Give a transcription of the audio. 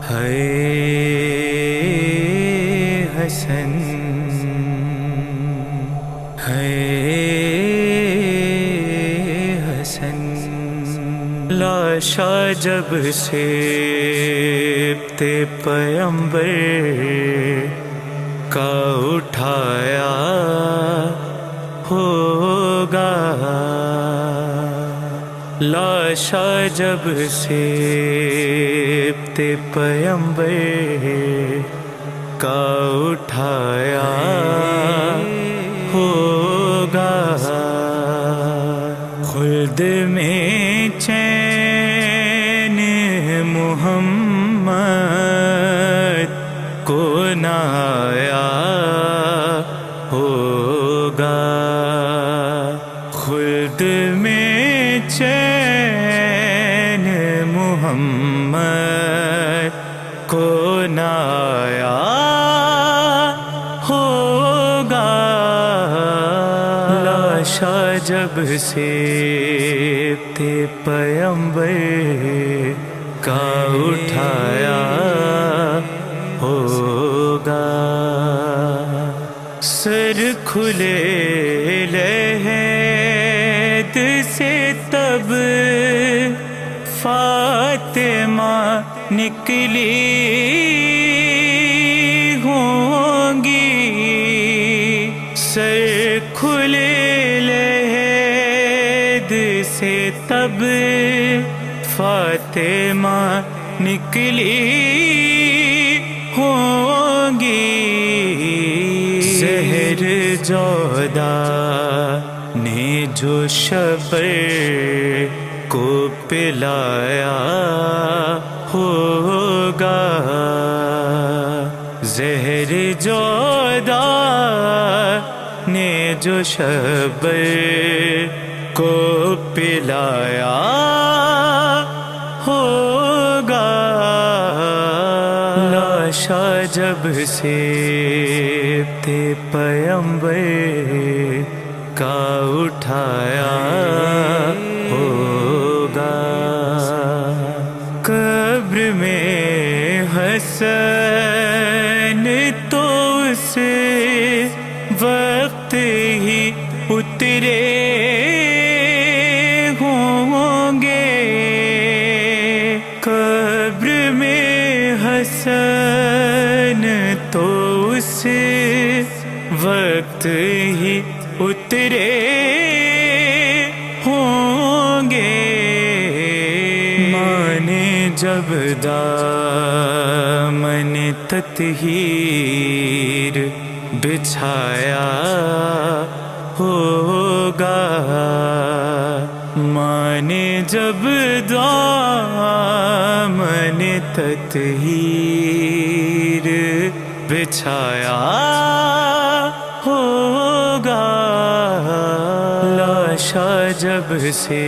ہے حسن ہے حسن، لاشا جب سے تے پیمبر کا اٹھایا ہوگا، لاشا جب سے تے پیمبر کا اٹھایا ہوگا، خلد میں چین محمد کو نہ آیا ہوگا، خلد میں چین محمد کو نہ آیا ہوگا، لاشا جب سے تے پیمبر کا اٹھایا ہوگا، سر کھلے لحد سے تب فاطمہ نکلی ہوں گی، سر کھلے لحد سے تب فاطمہ نکلی ہوں گی، زہر جودا نے جو شبر کو پلایا ہوگا، زہر جودا نے جو شبر کو پلایا ہوگا، لاشا جب سے تے پیمبر کا اٹھایا ہوگا، قبر میں حسن تو اس وقت ہی اترے ہوں گے، قبر میں حسن تو اس وقت ہی اترے ہوں گے، ماں نے جب دامن تطہیر بچھایا ہوگا، ماں نے جب دامن تطہیر بچھایا ہوگا، لاشا جب سے